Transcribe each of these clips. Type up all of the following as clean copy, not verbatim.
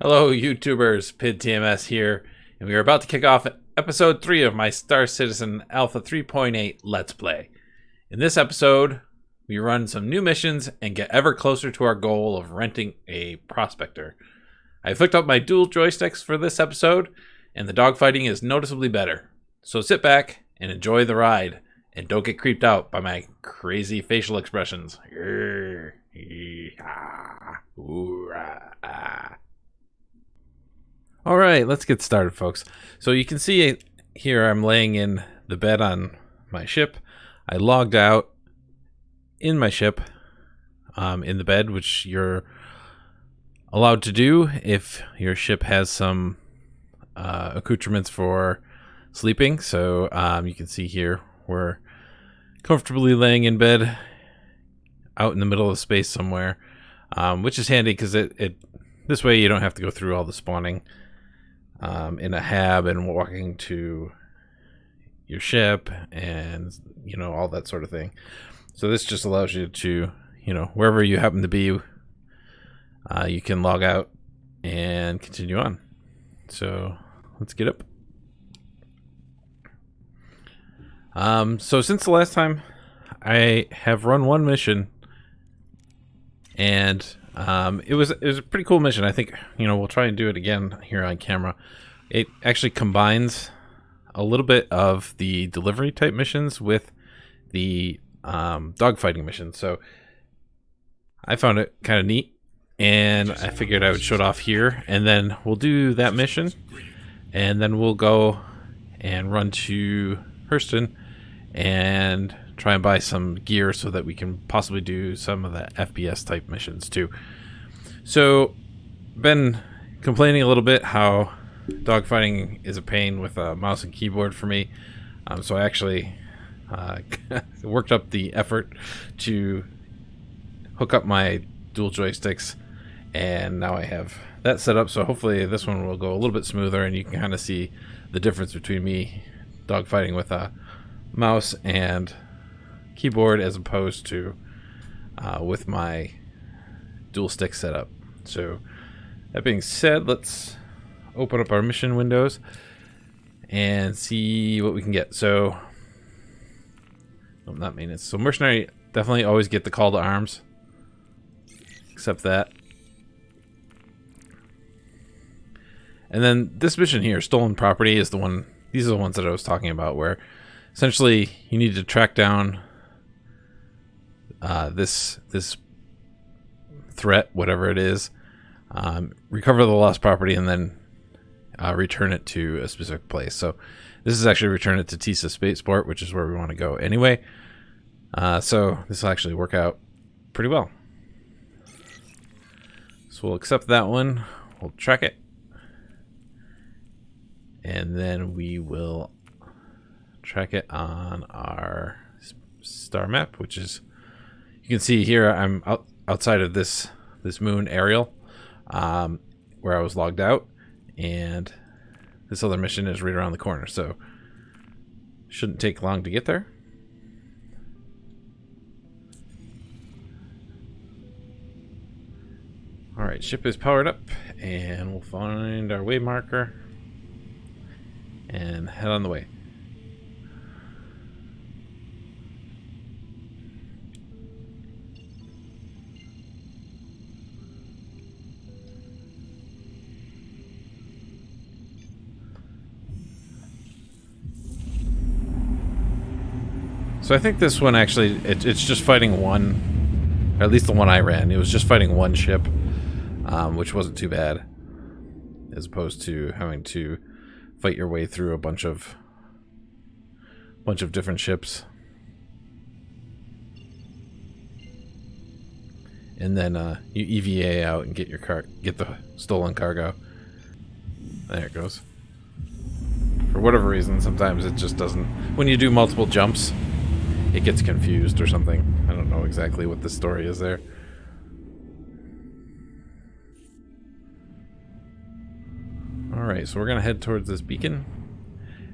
Hello, YouTubers. Pid TMS here, and we are about to kick off episode 3 of my Star Citizen Alpha 3.8 Let's Play. In this episode, we run some new missions and get ever closer to our goal of renting a prospector. I've hooked up my dual joysticks for this episode, and the dogfighting is noticeably better. So sit back and enjoy the ride, and don't get creeped out by my crazy facial expressions. Alright, let's get started, folks. So you can see here I'm laying in the bed on my ship. I logged out in my ship in the bed, which you're allowed to do if your ship has some accoutrements for sleeping. So you can see here we're comfortably laying in bed out in the middle of space somewhere, which is handy because it this way you don't have to go through all the spawning in a hab and walking to your ship and all that sort of thing. So this just allows you to wherever you happen to be, you can log out and continue on. So let's get up. So since the last time, I have run one mission, and it was a pretty cool mission. I think we'll try and do it again here on camera. It actually combines a little bit of the delivery type missions with the dogfighting missions. So I found it kind of neat, and I figured I would show it off here, and then we'll do that mission, and then we'll go and run to Hurston and try and buy some gear so that we can possibly do some of the FPS type missions too. So, been complaining a little bit how dogfighting is a pain with a mouse and keyboard for me. So I actually worked up the effort to hook up my dual joysticks, and now I have that set up. So hopefully this one will go a little bit smoother, and you can kind of see the difference between me dogfighting with a mouse and keyboard as opposed to with my dual stick setup. So that being said, let's open up our mission windows and see what we can get. So not maintenance. So mercenary, definitely always get the call to arms. Accept that. And then this mission here, stolen property, is the one. These are the ones that I was talking about, where essentially you need to track down this threat, whatever it is, recover the lost property, and then return it to a specific place. So this is actually return it to Tisa Spaceport, which is where we want to go anyway. So this will actually work out pretty well. So we'll accept that one. We'll track it. And then we will track it on our star map, which is, you can see here I'm outside of this moon aerial where I was logged out, and this other mission is right around the corner, so shouldn't take long to get there. Alright, ship is powered up, and we'll find our way marker and head on the way. So I think this one actually, it's just fighting one, or at least the one I ran, it was just fighting one ship, which wasn't too bad, as opposed to having to fight your way through a bunch of different ships. And then you EVA out and get the stolen cargo. There it goes. For whatever reason, sometimes it just doesn't, when you do multiple jumps, it gets confused or something. I don't know exactly what the story is there. Alright, so we're going to head towards this beacon,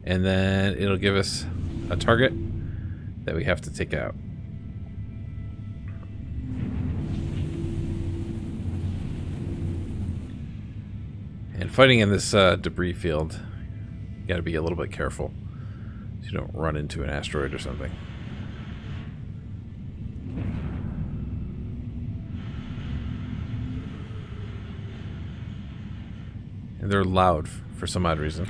and then it'll give us a target that we have to take out. And fighting in this debris field, you gotta be a little bit careful so you don't run into an asteroid or something. And they're loud for some odd reason.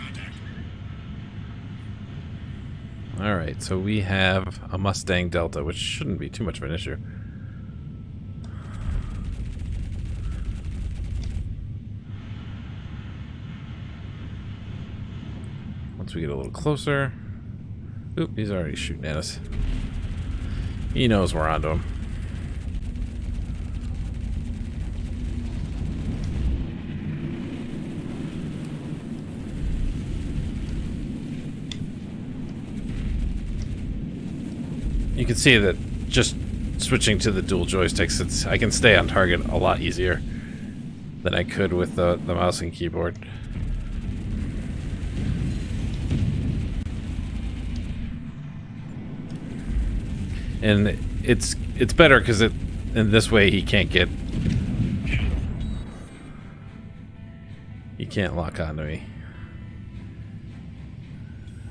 Alright, so we have a Mustang Delta, which shouldn't be too much of an issue. Once we get a little closer... Oop, he's already shooting at us. He knows we're onto him. You can see that just switching to the dual joysticks, I can stay on target a lot easier than I could with the mouse and keyboard. And it's better because in this way he can't lock onto me.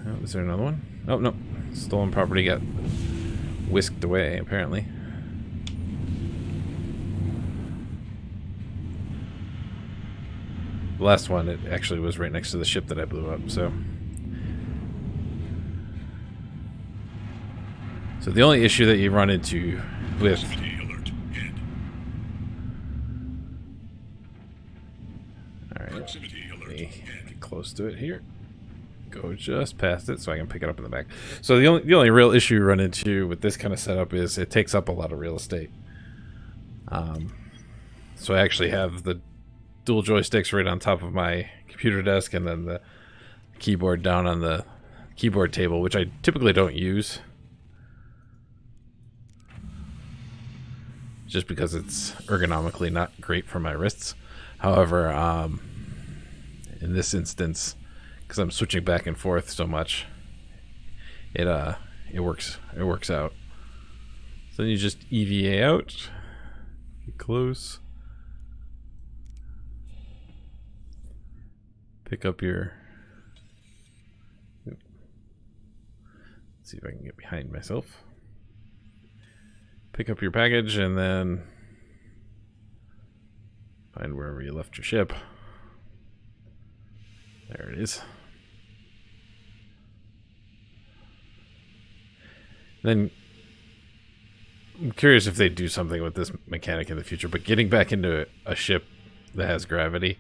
Oh, is there another one? Oh no, stolen property got whisked away, apparently. The last one, it actually was right next to the ship that I blew up, so... So the only issue that you run into with... Alright, let me get close to it here. Go just past it so I can pick it up in the back. So the only real issue you run into with this kind of setup is it takes up a lot of real estate. So I actually have the dual joysticks right on top of my computer desk and then the keyboard down on the keyboard table, which I typically don't use. Just because it's ergonomically not great for my wrists. However, in this instance, because I'm switching back and forth so much, it works out. So then you just EVA out, get close, pick up your. Let's see if I can get behind myself. Pick up your package and then find wherever you left your ship. There it is. Then I'm curious if they do something with this mechanic in the future, but getting back into a ship that has gravity,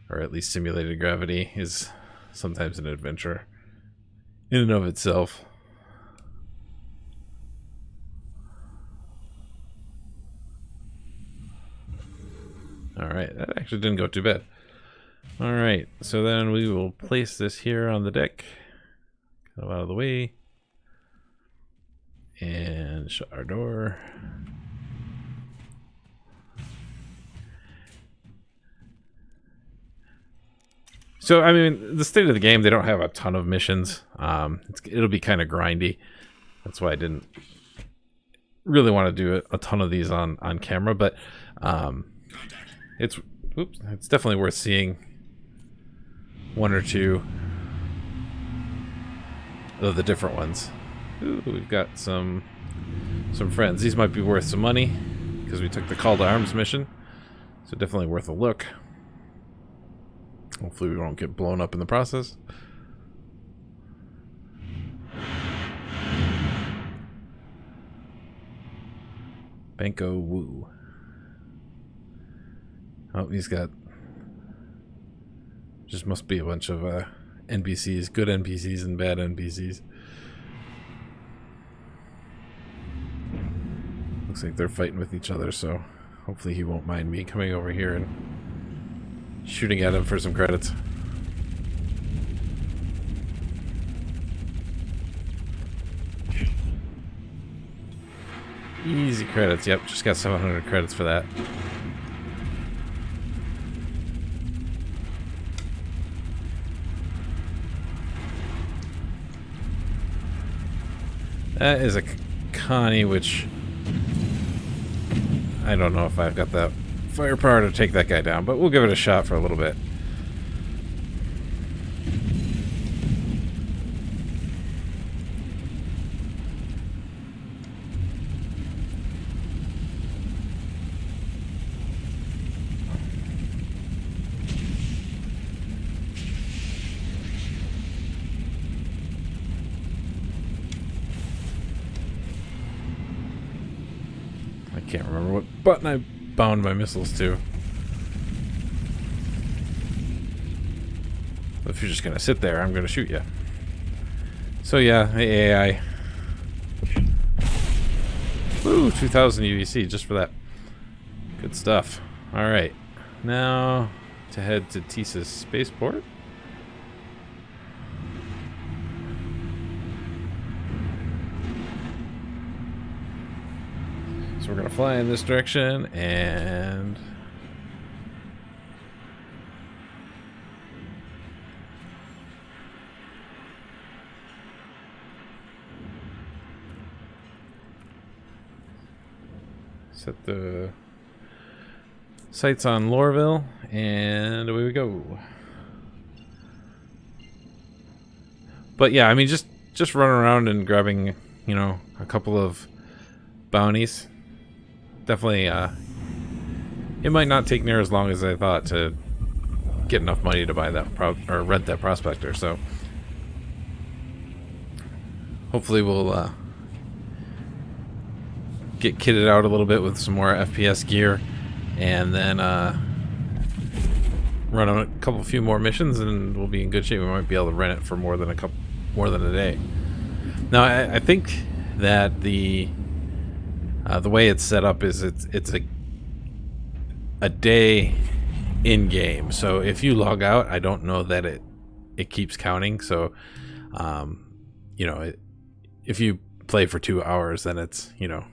or at least simulated gravity, is sometimes an adventure in and of itself. Alright, that actually didn't go too bad. Alright, so then we will place this here on the deck. Get out of the way. And shut our door. So, I mean, the state of the game, they don't have a ton of missions. It'll be kind of grindy. That's why I didn't really want to do a ton of these on camera, but it's definitely worth seeing one or two of the different ones. Ooh, we've got some friends. These might be worth some money because we took the call to arms mission, so definitely worth a look. Hopefully we won't get blown up in the process. Banco Wu. Oh, he's got... Just must be a bunch of NPCs, good NPCs and bad NPCs. Looks like they're fighting with each other, so hopefully he won't mind me coming over here and shooting at him for some credits. Easy credits, yep, just got 700 credits for that. That is a Connie, which I don't know if I've got that firepower to take that guy down, but we'll give it a shot for a little bit. can't remember what button I bound my missiles to. If you're just gonna sit there, I'm gonna shoot you. So yeah, the AI. Woo, 2000 UEC just for that. Good stuff. Alright, now to head to Tisa's spaceport. So we're gonna fly in this direction and set the sights on Lorville, and away we go. But yeah, I mean, just running around and grabbing, you know, a couple of bounties. Definitely, it might not take near as long as I thought to get enough money to buy that or rent that prospector. So hopefully we'll get kitted out a little bit with some more FPS gear, and then run on a few more missions, and we'll be in good shape. We might be able to rent it for more than a day. Now, I think that the way it's set up is it's a day in game. So if you log out, I don't know that it keeps counting. So you know, if you play for 2 hours, then it's, you know,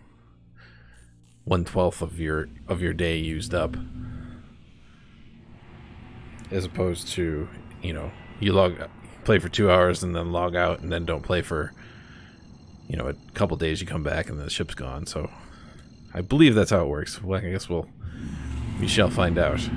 1/12 of your day used up, as opposed to, you know, you play for 2 hours and then log out and then don't play for, you know, a couple days. You come back and the ship's gone. So I believe that's how it works. Well, I guess we shall find out.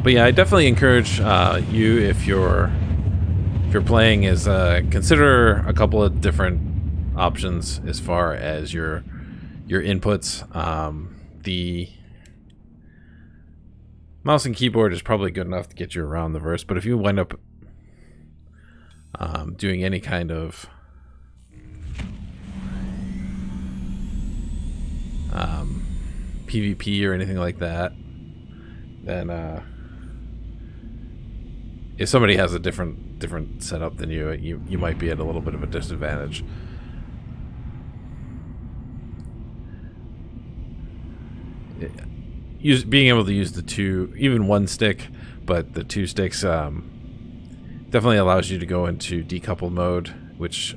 But yeah, I definitely encourage you, if you're playing, is consider a couple of different options as far as your inputs. The mouse and keyboard is probably good enough to get you around the verse, but if you wind up doing any kind of PvP or anything like that, then if somebody has a different setup than you might be at a little bit of a disadvantage. Being able to use the two, even one stick, but the two sticks definitely allows you to go into decoupled mode, which,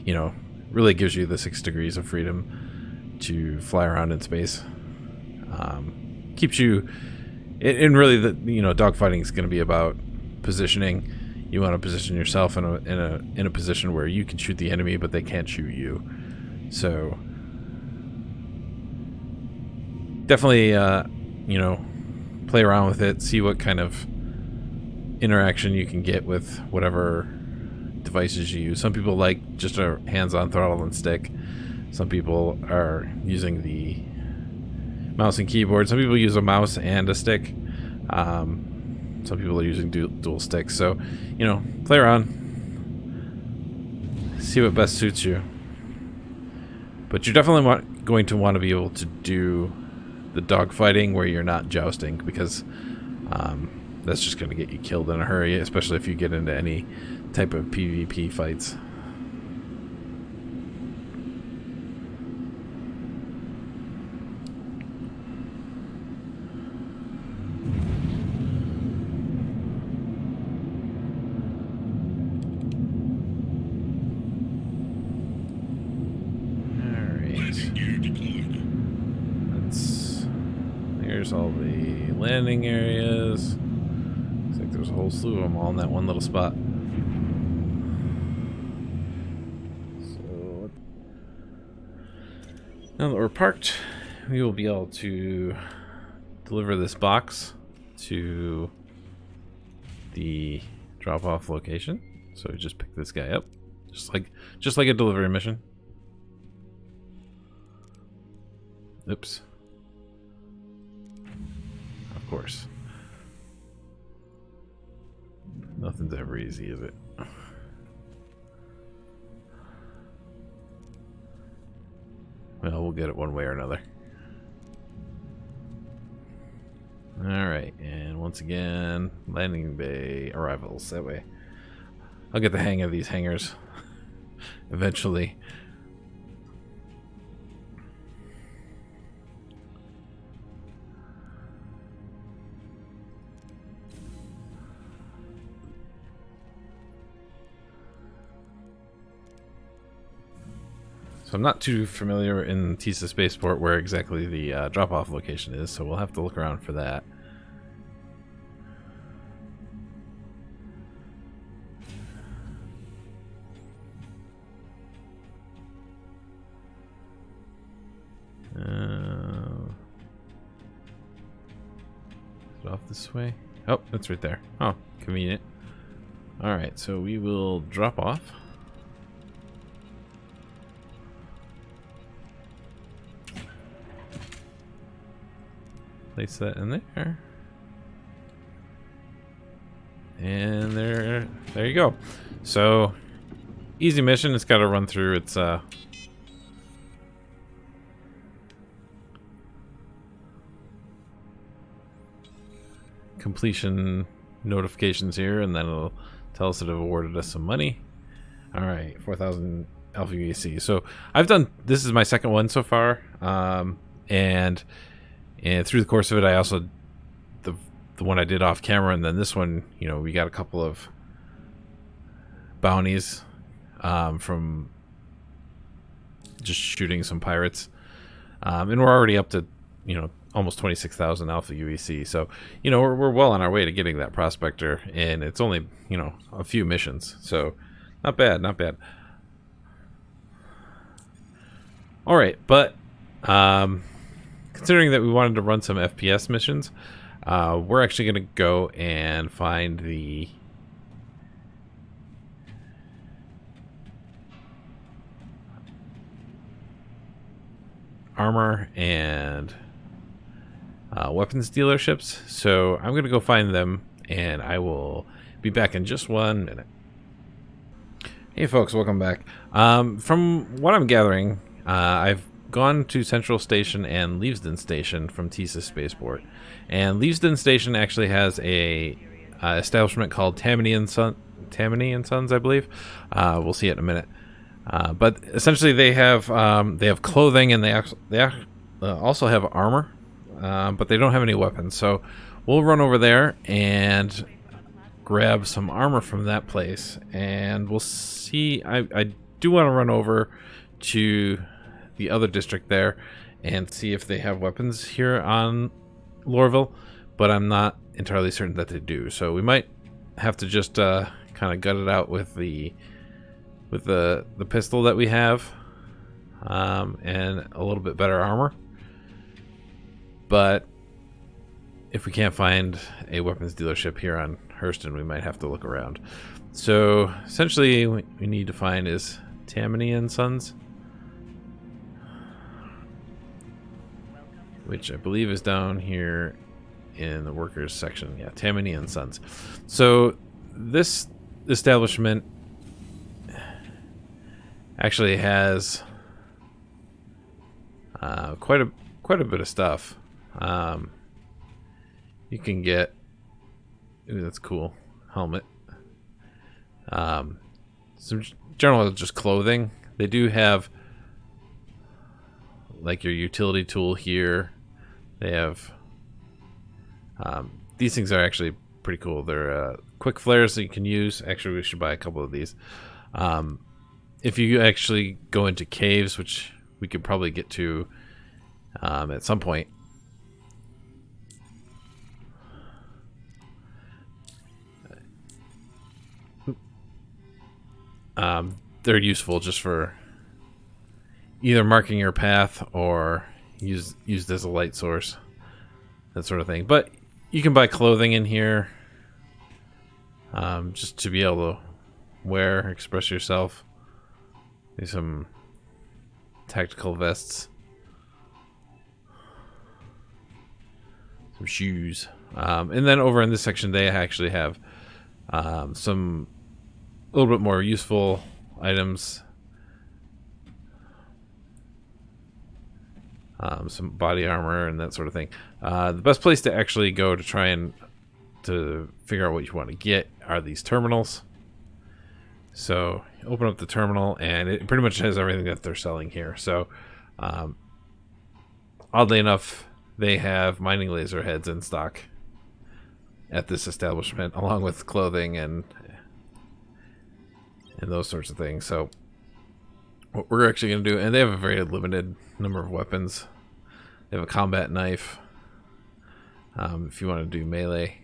you know, really gives you the 6 degrees of freedom to fly around in space. Keeps you, and really, you know, dogfighting is going to be about positioning. You want to position yourself in a position where you can shoot the enemy, but they can't shoot you. So definitely, you know, play around with it, see what kind of interaction you can get with whatever devices you use. Some people like just a hands-on throttle and stick. Some people are using the mouse and keyboard. Some people use a mouse and a stick. Some people are using dual sticks. So, you know, play around, see what best suits you. But you're definitely going to want to be able to do the dogfighting where you're not jousting, because that's just going to get you killed in a hurry, especially if you get into any type of PvP fights. Here's all the landing areas. Looks like there's a whole slew of them all in that one little spot. So now that we're parked, we will be able to deliver this box to the drop-off location. So we just pick this guy up, just like a delivery mission. Oops. Of course. Nothing's ever easy, is it? Well, we'll get it one way or another. Alright, and once again, landing bay arrivals. That way I'll get the hang of these hangars eventually. So I'm not too familiar in Tisa Spaceport where exactly the drop-off location is, so we'll have to look around for that. Is it off this way? Oh, it's right there. Oh, convenient. Alright, so we will drop off. Place that in there. And there you go. So, easy mission. It's got to run through its completion notifications here, and then it'll tell us that it awarded us some money. Alright, 4,000 Alpha UAC. So, this is my second one so far. And through the course of it, I also, the one I did off camera, and then this one, you know, we got a couple of bounties from just shooting some pirates. And we're already up to, you know, almost 26,000 Alpha UEC. So, you know, we're well on our way to getting that prospector, and it's only, you know, a few missions. So, not bad, not bad. All right, but considering that we wanted to run some FPS missions, we're actually going to go and find the armor and weapons dealerships. So I'm going to go find them, and I will be back in just 1 minute. Hey folks, welcome back. From what I'm gathering, I've gone to Central Station and Leavesden Station from Tisa Spaceport, and Leavesden Station actually has a establishment called Tammany and Sons, I believe. We'll see it in a minute. But essentially, they have clothing, and they also have armor, but they don't have any weapons. So we'll run over there and grab some armor from that place, and we'll see. I do want to run over to the other district there and see if they have weapons here on Lorville, but I'm not entirely certain that they do. So we might have to just kind of gut it out with the pistol that we have, and a little bit better armor. But if we can't find a weapons dealership here on Hurston, we might have to look around. So essentially, what we need to find is Tammany and Sons, which I believe is down here in the workers section. Yeah, Tammany and Sons. So this establishment actually has quite a bit of stuff. You can get, ooh, that's cool, helmet. Some general just clothing. They do have like your utility tool here. They have these things are actually pretty cool. They're quick flares that you can use. Actually, we should buy a couple of these. If you actually go into caves, which we could probably get to at some point, they're useful just for either marking your path or used as a light source, that sort of thing. But you can buy clothing in here, just to be able to wear, express yourself. There's some tactical vests. some shoes. And then over in this section, they actually have some a little bit more useful items. Some body armor and that sort of thing. The best place to actually go to try and to figure out what you want to get are these terminals. So open up the terminal and it pretty much has everything that they're selling here. So oddly enough, they have mining laser heads in stock at this establishment, along with clothing and those sorts of things. So what we're actually going to do, and they have a very limited number of weapons. They have a combat knife if you want to do melee.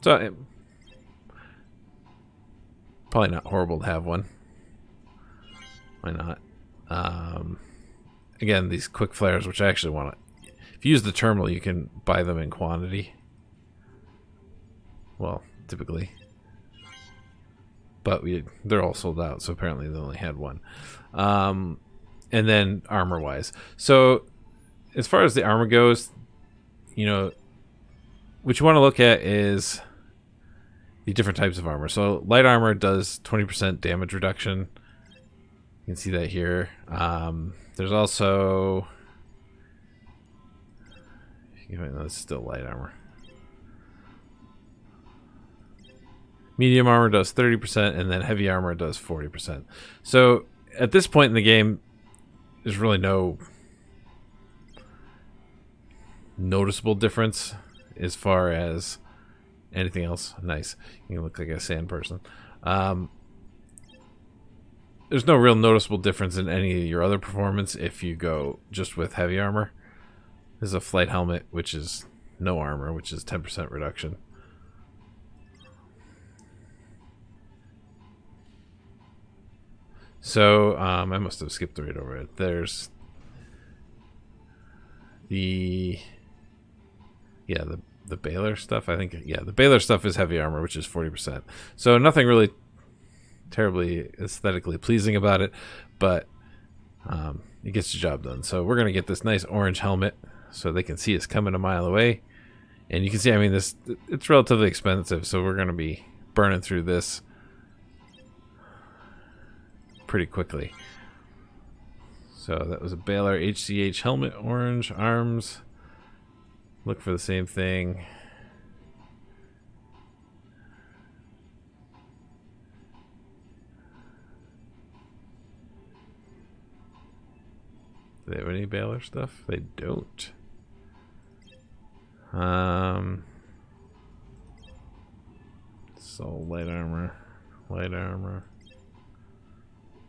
So probably not horrible to have one. Why not? Again, these quick flares, which I actually want to... If you use the terminal, you can buy them in quantity. Well, typically. But they're all sold out, so apparently they only had one. And then armor-wise. So, as far as the armor goes, you know, what you want to look at is the different types of armor. So, light armor does 20% damage reduction. You can see that here. There's also... That's still light armor. Medium armor does 30%, and then heavy armor does 40%. So at this point in the game, there's really no noticeable difference as far as anything else. Nice. You look like a sand person. There's no real noticeable difference in any of your other performance if you go just with heavy armor. There's a flight helmet, which is no armor, which is 10% reduction. So, I must have skipped right over it. There's the Baylor stuff. I think, the Baylor stuff is heavy armor, which is 40%. So nothing really terribly aesthetically pleasing about it, but it gets the job done. So we're going to get this nice orange helmet so they can see us coming a mile away. And you can see, I mean, it's relatively expensive, so we're going to be burning through this pretty quickly. So that was a Baylor HCH helmet, orange arms. Look for the same thing. Do they have any Baylor stuff? They don't. So light armor,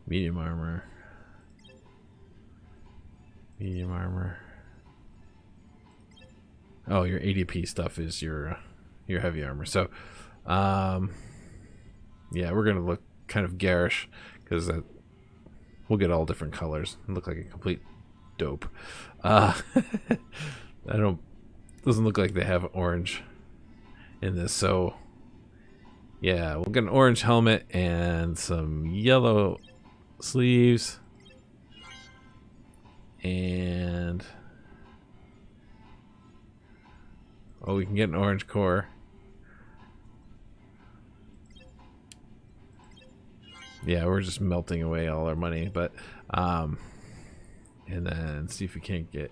medium armor, Oh, your ADP stuff is your heavy armor. So, yeah, we're gonna look kind of garish because we'll get all different colors and look like a complete dope. Doesn't look like they have orange in this, so yeah, we'll get an orange helmet and some yellow sleeves and we can get an orange core. Yeah, we're just melting away all our money, but and then see if we can't get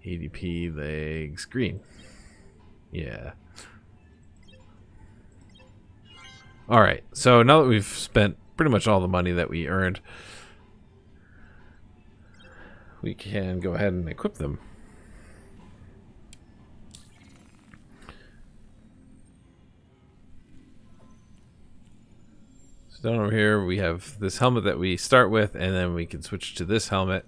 ADP legs green. Yeah. All right. So now that we've spent pretty much all the money that we earned, we can go ahead and equip them. So down over here we have this helmet that we start with, and then we can switch to this helmet.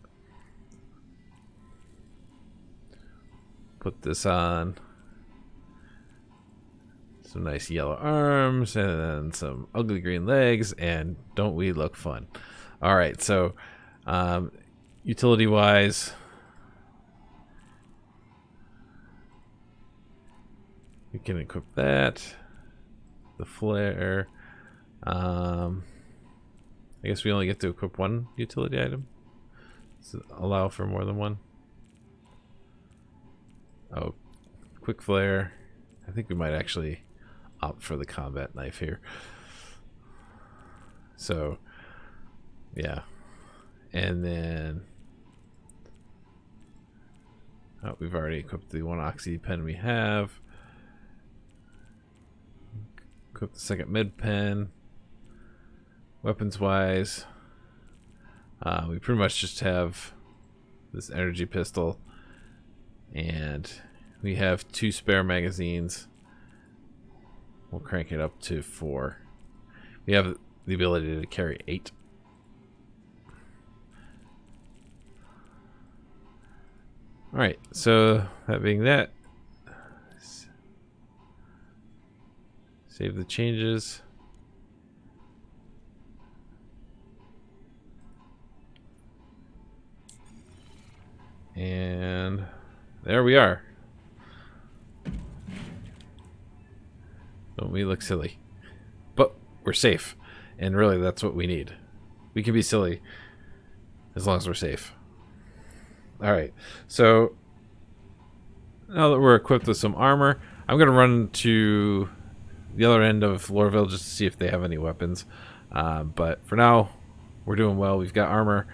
Put this on. Some nice yellow arms and then some ugly green legs, and don't we look fun? All right, so utility wise, we can equip that, the flare. I guess we only get to equip one utility item. Does it allow for more than one? Oh, quick flare. I think we might actually opt for the combat knife here. So, yeah. And then... oh, we've already equipped the one oxy pen we have. Equip the second mid pen. Weapons wise, we pretty much just have this energy pistol, and we have 2 spare magazines. We'll crank it up to 4. We have the ability to carry 8. Alright, so that being that, save the changes. And there we are. Don't we look silly? But we're safe. And really, that's what we need. We can be silly as long as we're safe. Alright, so now that we're equipped with some armor, I'm going to run to the other end of Lorville just to see if they have any weapons. But for now, we're doing well. We've got armor.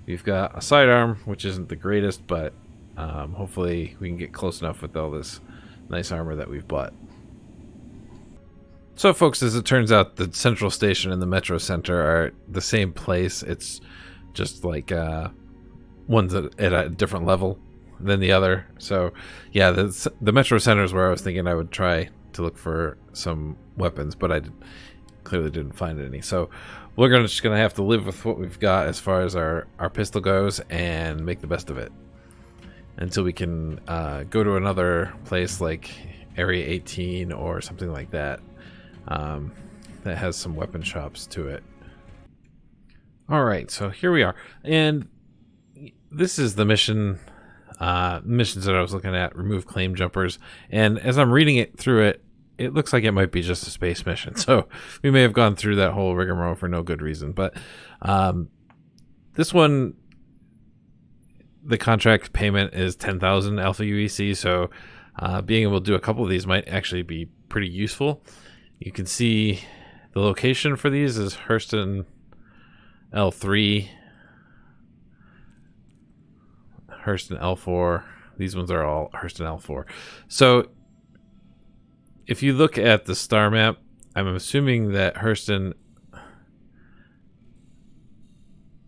We've got a sidearm, which isn't the greatest, but hopefully we can get close enough with all this nice armor that we've bought. So, folks, as it turns out, the Central Station and the Metro Center are the same place. It's just like one's at a different level than the other. So, yeah, the Metro Center is where I was thinking I would try to look for some weapons, but I clearly didn't find any. So we're just gonna have to live with what we've got as far as our pistol goes and make the best of it until we can go to another place like Area 18 or something like that that has some weapon shops to it. Alright, so here we are, and this is the missions that I was looking at. Remove claim jumpers, and as I'm reading it through it, it looks like it might be just a space mission, so we may have gone through that whole rigmarole for no good reason. But this one, the contract payment is 10,000 Alpha UEC, so being able to do a couple of these might actually be pretty useful. You can see the location for these is Hurston L3, Hurston L4. These ones are all Hurston L4. So if you look at the star map, I'm assuming that Hurston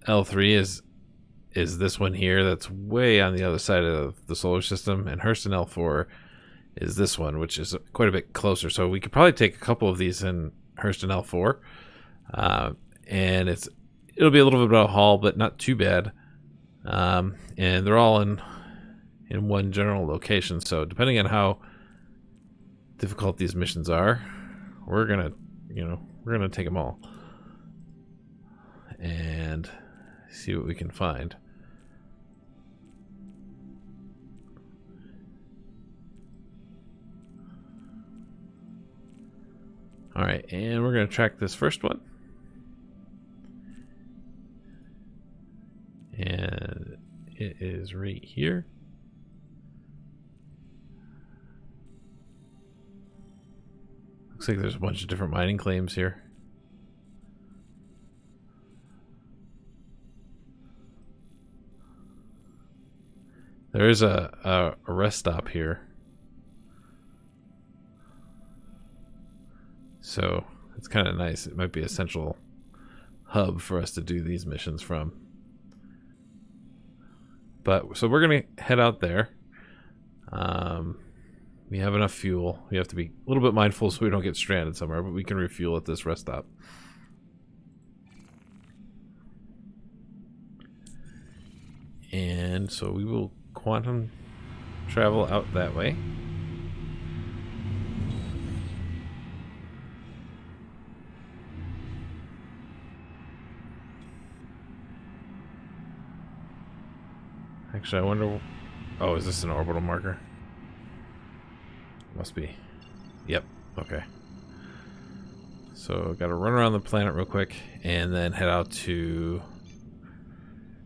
L3 is this one here that's way on the other side of the solar system, and Hurston L4 is this one, which is quite a bit closer. So we could probably take a couple of these in Hurston L4, and it'll be a little bit of a haul, but not too bad. And they're all in one general location, so depending on how difficult these missions are, we're gonna take them all and see what we can find. All right, and we're gonna track this first one, and it is right here. Looks like there's a bunch of different mining claims here. There is a rest stop here. So it's kind of nice. It might be a central hub for us to do these missions from. But so we're going to head out there. We have enough fuel. We have to be a little bit mindful so we don't get stranded somewhere, but we can refuel at this rest stop. And so we will quantum travel out that way. Actually, I wonder... oh, is this an orbital marker? Must be. Yep. Okay. So, got to run around the planet real quick and then head out to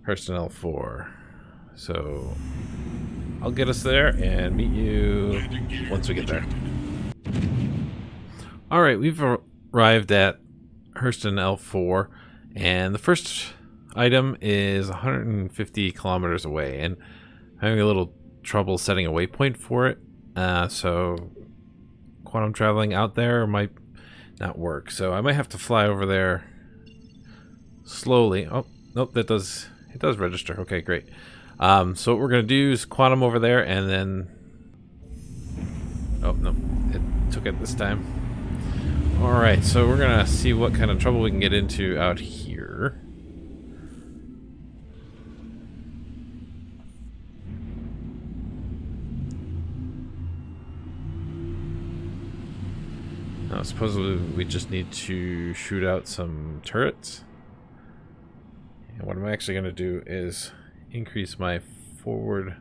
Hurston L4. So I'll get us there and meet you once we get there. All right, we've arrived at Hurston L4, and the first item is 150 kilometers away, and I'm having a little trouble setting a waypoint for it. So quantum traveling out there might not work. So I might have to fly over there slowly. Oh, nope, it does register. Okay, great. So what we're gonna do is quantum over there, and then oh no, it took it this time. All right, so we're gonna see what kind of trouble we can get into out here. Now, supposedly we just need to shoot out some turrets. And what I'm actually gonna do is increase my forward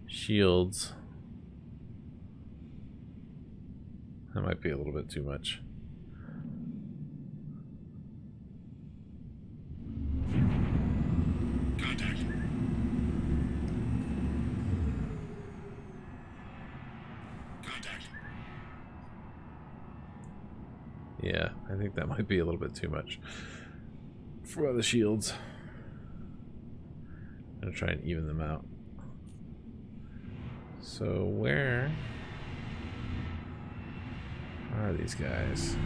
shields. That might be a little bit too much. Contact. Contact. Yeah, I think that might be a little bit too much for the shields. I'm gonna try and even them out. So where are these guys?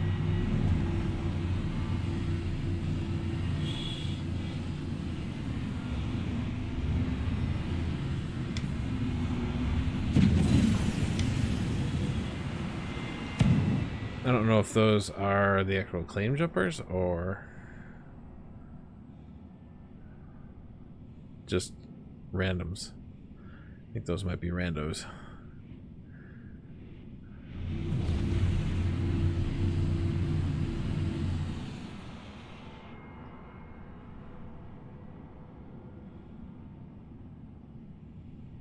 I don't know if those are the actual claim jumpers or just randoms. I think those might be randos.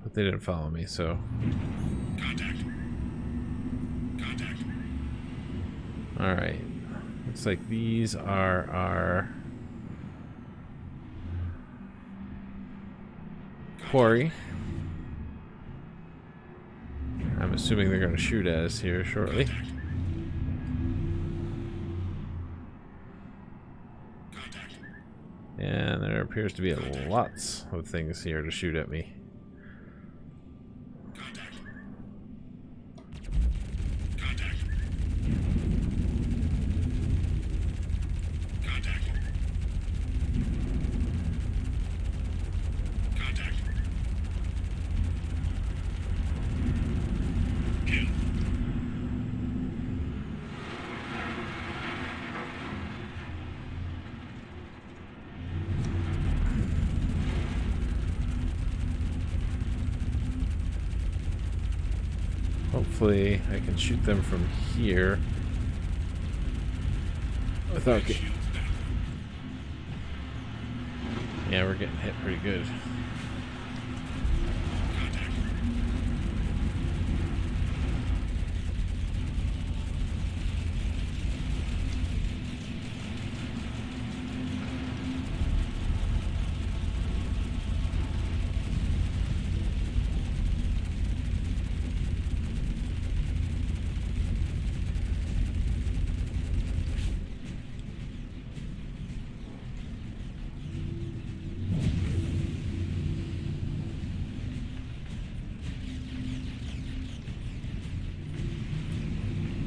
But they didn't follow me, so. Contact. Contact. Alright. Looks like these are our quarry. I'm assuming they're going to shoot at us here shortly. Contact. And there appears to be lots of things here to shoot at me. Contact. Contact. Contact. Contact. Kill. Hopefully I can shoot them from here without getting... Shields down. Yeah, we're getting hit pretty good. Contact.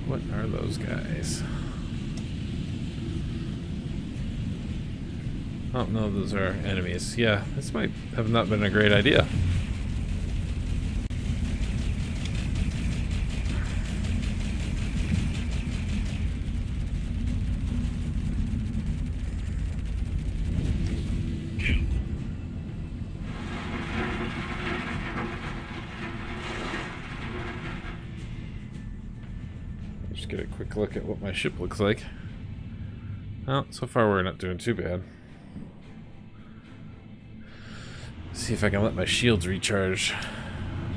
What are those guys? Oh no, those are enemies. Yeah, this might have not been a great idea. Kill. Just get a quick look at what my ship looks like. Well, so far we're not doing too bad. See if I can let my shields recharge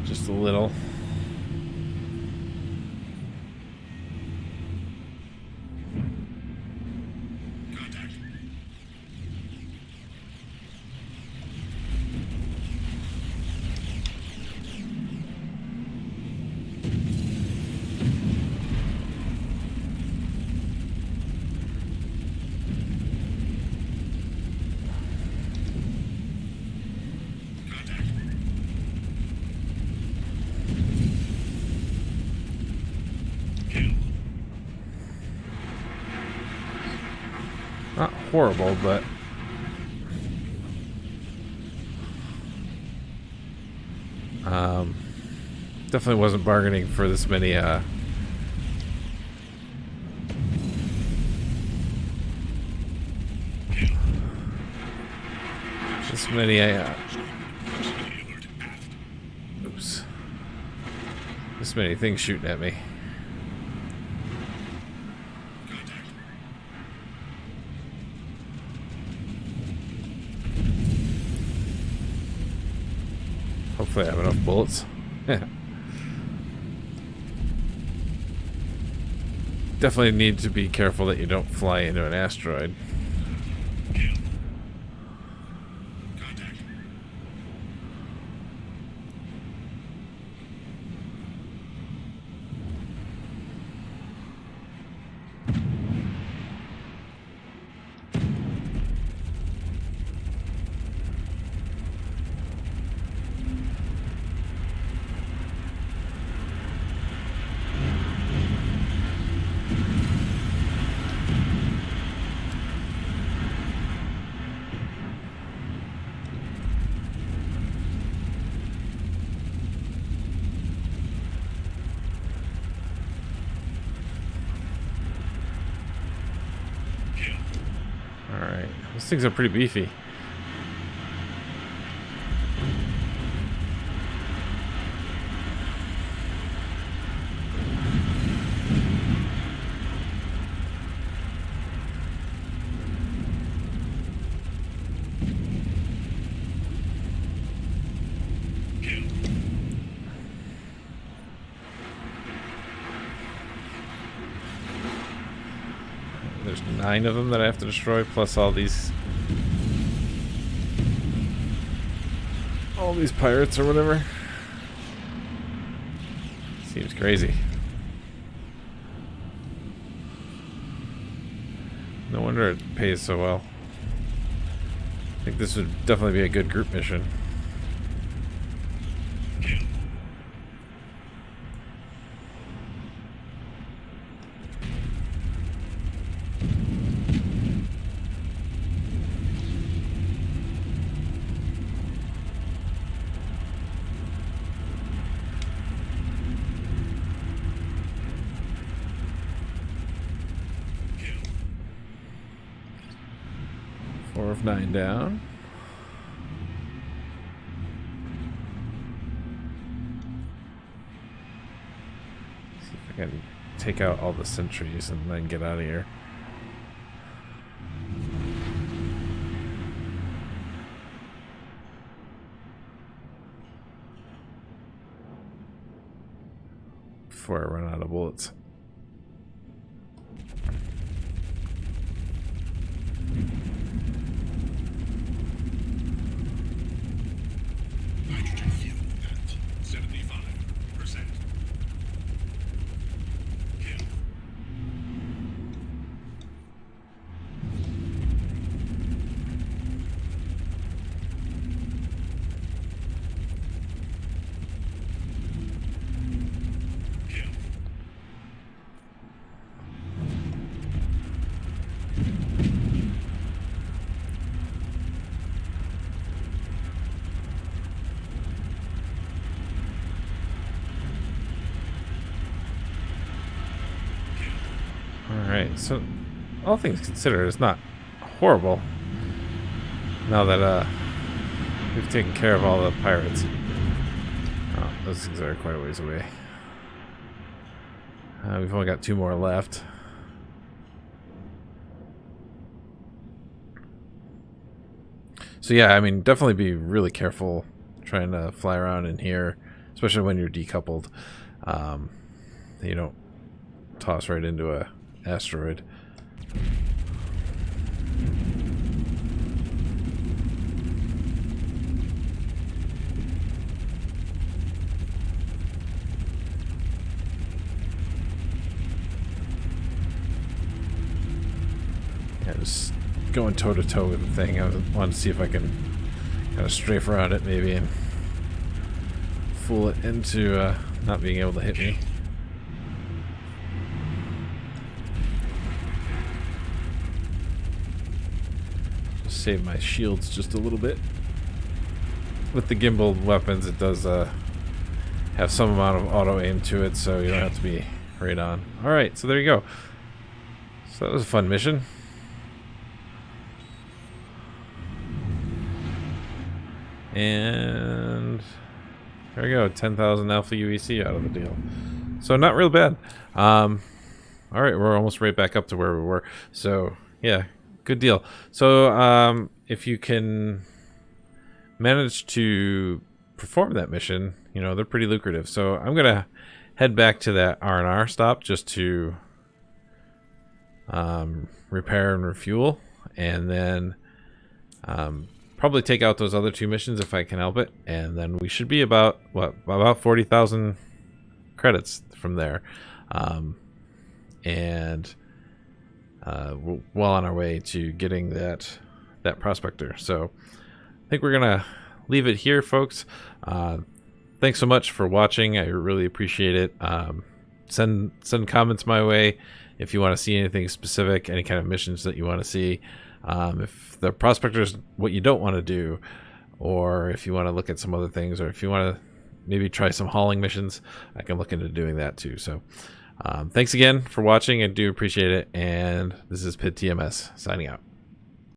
just a little. Contact. Not horrible, but definitely wasn't bargaining for this many oops, this many things shooting at me. Hopefully I have enough bullets. Definitely need to be careful that you don't fly into an asteroid. Alright, those things are pretty beefy. There's 9 of them that I have to destroy, plus all these pirates or whatever. Seems crazy. No wonder it pays so well. I think this would definitely be a good group mission. Four of 9 down. See if I can take out all the sentries and then get out of here. Before I run out of bullets. Nitrogen fuel at 75%. Kill. Kill. Alright, so all things considered, it's not horrible now that we've taken care of all the pirates. Oh, those things are quite a ways away. We've only got 2 more left. So yeah, I mean, definitely be really careful trying to fly around in here, especially when you're decoupled. You don't toss right into a asteroid. Yeah, just going toe to toe with the thing. I wanted to see if I can kind of strafe around it maybe and fool it into not being able to hit me. save my shields just a little bit. With the gimbal weapons, it does have some amount of auto aim to it, so you don't have to be right on. Alright, so there you go. So that was a fun mission. And there we go, 10,000 alpha UEC out of the deal. So not real bad. Alright, we're almost right back up to where we were. So yeah, good deal. So if you can manage to perform that mission, you know, they're pretty lucrative. So I'm gonna head back to that R&R stop just to repair and refuel, and then probably take out those other 2 missions if I can help it, and then we should be about about 40,000 credits from there, and we're well on our way to getting that prospector. So I think we're gonna leave it here, folks. Thanks so much for watching. I really appreciate it. Send comments my way if you want to see anything specific, any kind of missions that you want to see. If the prospector is what you don't want to do, or if you want to look at some other things, or if you want to maybe try some hauling missions, I can look into doing that too. So thanks again for watching. I do appreciate it. And this is Pid TMS signing out.